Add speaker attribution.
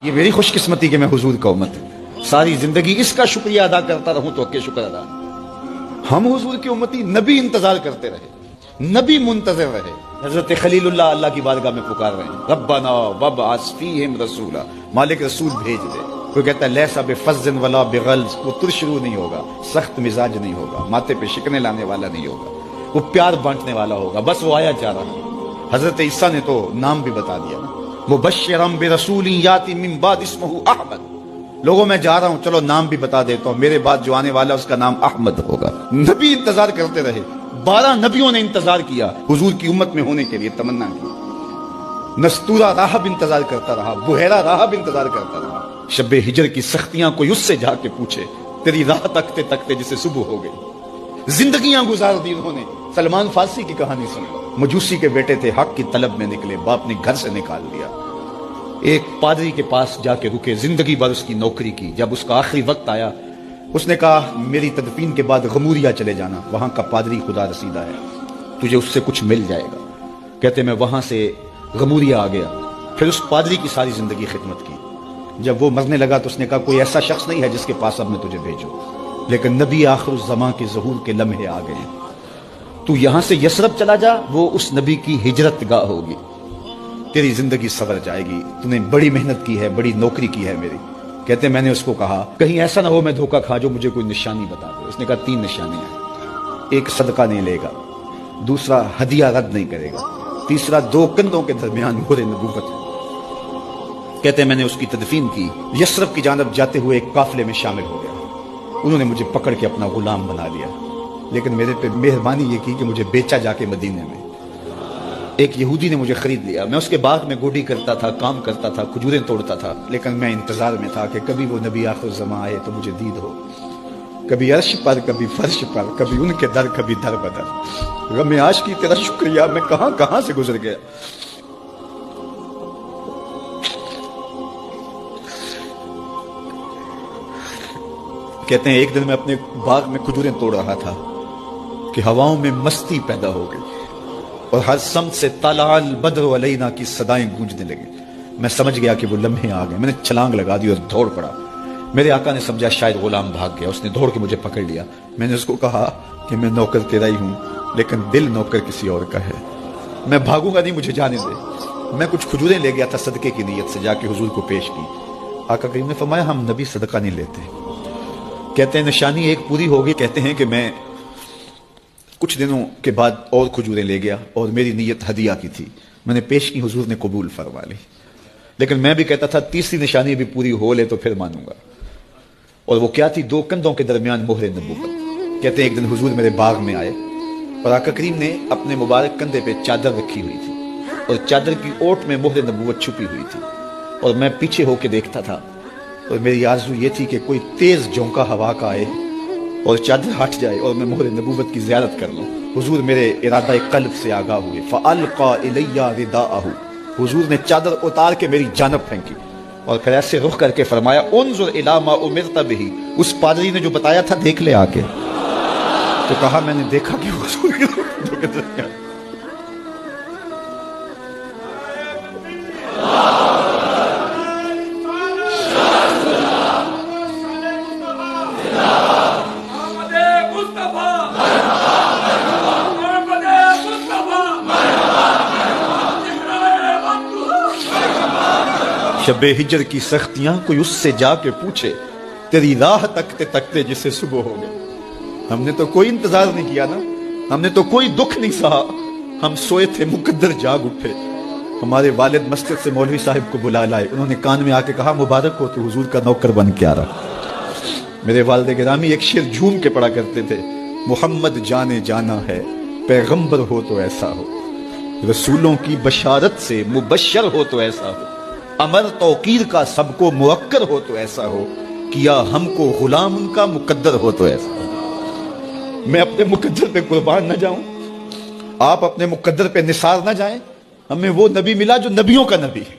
Speaker 1: یہ میری خوش قسمتی کہ میں حضور کا امت ہوں، ساری زندگی اس کا شکریہ ادا کرتا رہوں تو کہ شکر ادا۔ ہم حضور کی امتی، نبی انتظار کرتے رہے، نبی منتظر رہے۔ حضرت خلیل اللہ اللہ کی بارگاہ میں پکار رہے ہیں، ربنا وابعث فیہم رسولا، مالک رسول بھیج دے۔ کوئی کہتا ہے لیسا بفظ ولا بغلظ، وہ ترشرو نہیں ہوگا، سخت مزاج نہیں ہوگا، ماتھے پہ شکنے لانے والا نہیں ہوگا، وہ پیار بانٹنے والا ہوگا، بس وہ آیا جا رہا ہے۔ حضرت عیسیٰ نے تو نام بھی بتا دیا نا، مبشرا برسول یاتی من بعد اسمہ احمد، لوگوں میں جا رہا ہوں، چلو نام بھی بتا دیتا ہوں، میرے بعد جو آنے والا اس کا نام احمد ہوگا۔ نبی انتظار کرتے رہے، 12 نبیوں نے انتظار کیا، حضور کی امت میں ہونے کے لیے تمنا کی۔ نستورہ راہب انتظار کرتا رہا، بحیرہ راہب انتظار کرتا رہا۔ شب ہجر کی سختیاں کوئی اس سے جا کے پوچھے، تیری راہ تکتے تکتے جسے صبح ہو گئی۔ زندگیاں گزار دی انہوں نے۔ سلمان فارسی کی کہانی سن، مجوسی کے بیٹے تھے، حق کی طلب میں نکلے، باپ نے گھر سے نکال دیا، ایک پادری کے پاس جا کے رکے، زندگی بھر اس کی نوکری کی۔ جب اس کا آخری وقت آیا، اس نے کہا میری تدفین کے بعد غموریا چلے جانا، وہاں کا پادری خدا رسیدہ ہے، تجھے اس سے کچھ مل جائے گا۔ کہتے میں وہاں سے غموریا آ گیا، پھر اس پادری کی ساری زندگی خدمت کی۔ جب وہ مرنے لگا تو اس نے کہا کوئی ایسا شخص نہیں ہے جس کے پاس اب میں تجھے بھیجوں، لیکن نبی آخر الزمان کے ظہور کے لمحے آ گئے، تو یہاں سے یثرب چلا جا، وہ اس نبی کی ہجرت گاہ ہوگی، تیری زندگی سنور جائے گی، تو نے بڑی محنت کی ہے، بڑی نوکری کی ہے میری۔ کہتے میں نے اس کو کہا کہیں ایسا نہ ہو میں دھوکہ کھا جو، مجھے کوئی نشانی بتا دو۔ اس نے کہا 3 نشانیاں، ایک صدقہ نہیں لے گا، دوسرا ہدیہ رد نہیں کرے گا، تیسرا 2 کندھوں کے درمیان مہر نبوت ہے۔ کہتے میں نے اس کی تدفین کی، یثرب کی جانب جاتے ہوئے ایک قافلے میں شامل ہو گیا، انہوں نے مجھے پکڑ کے اپنا غلام بنا لیا، لیکن میرے پہ مہربانی یہ کی کہ مجھے بیچا جا کے مدینے میں۔ ایک یہودی نے مجھے خرید لیا، میں اس کے باغ میں گوڈی کرتا تھا، کام کرتا تھا، کھجوریں توڑتا تھا، لیکن میں انتظار میں تھا کہ کبھی وہ نبی آخر الزمان آئے تو مجھے دید ہو، کبھی عرش پر، کبھی فرش پر، کبھی ان کے در، کبھی در بدر۔ غم عاشقی تیرا شکریہ، میں کہاں کہاں سے گزر گیا۔ کہتے ہیں ایک دن میں اپنے باغ میں کھجوریں توڑ رہا تھا کہ ہواؤں میں مستی پیدا ہو گئی اور ہر سمت سے طلع البدر علینا کی صدائیں گونجنے لگی۔ میں سمجھ گیا کہ وہ لمحے آ گئے، میں نے چھلانگ لگا دی اور دوڑ پڑا۔ میرے آقا نے سمجھا شاید غلام بھاگ گیا، اس نے دوڑ کے مجھے پکڑ لیا۔ میں نے اس کو کہا کہ میں نوکر تیرا ہی ہوں، لیکن دل نوکر کسی اور کا ہے، میں بھاگوں گا نہیں، مجھے جانے دے۔ میں کچھ کھجوریں لے گیا تھا صدقے کی نیت سے، جا کے حضور کو پیش کی۔ آقا کریم نے فرمایا ہم نبی صدقہ نہیں لیتے۔ کہتے ہیں نشانی ایک پوری ہو گئی۔ کہتے ہیں کہ میں کچھ دنوں کے بعد اور کھجوریں لے گیا اور میری نیت ہدیہ کی تھی، میں نے پیش کی، حضور نے قبول فرما لی، لیکن میں بھی کہتا تھا تیسری نشانی بھی پوری ہو لے تو پھر مانوں گا، اور وہ کیا تھی؟ 2 کندھوں کے درمیان مہر نبوت۔ کہتے ہیں ایک دن حضور میرے باغ میں آئے اور آقا کریم نے اپنے مبارک کندھے پہ چادر رکھی ہوئی تھی اور چادر کی اوٹ میں مہر نبوت چھپی ہوئی تھی، اور میں پیچھے ہو کے دیکھتا تھا، اور میری آرزو یہ تھی کہ کوئی تیز جھونکا ہوا کا آئے اور چادر ہٹ جائے اور میں مہر نبوت کی زیارت کر لوں۔ حضور میرے ارادہ قلب سے آگاہ ہوئے، فَأَلْقَى إِلَيَّ رِدَاءَهُ، حضور نے چادر اتار کے میری جانب پھینکی اور پھر ایسے رخ کر کے فرمایا انظر إِلَى مَا أُمِرْتَ بِهِ، اس پادری نے جو بتایا تھا دیکھ لے آ کے۔ تو کہا میں نے دیکھا کہ حضور کے درمیان شب ہجر کی سختیاں کوئی اس سے جا کے پوچھے، تیری راہ تکتے تکتے جسے صبح ہو گئے۔ ہم نے تو کوئی انتظار نہیں کیا نا، ہم نے تو کوئی دکھ نہیں سہا، ہم سوئے تھے مقدر جاگ اٹھے۔ ہمارے والد مسجد سے مولوی صاحب کو بلا لائے، انہوں نے کان میں آ کے کہا مبارک ہو تو حضور کا نوکر بن کے آ رہا۔ میرے والد گرامی ایک شعر جھوم کے پڑھا کرتے تھے، محمد جانے جانا ہے پیغمبر ہو تو ایسا ہو، رسولوں کی بشارت سے مبشر ہو تو ایسا ہو، امر توقیر کا سب کو موقر ہو تو ایسا ہو، کیا ہم کو غلام ان کا مقدر ہو تو ایسا ہو۔ میں اپنے مقدر پہ قربان نہ جاؤں، آپ اپنے مقدر پہ نثار نہ جائیں، ہمیں وہ نبی ملا جو نبیوں کا نبی ہے۔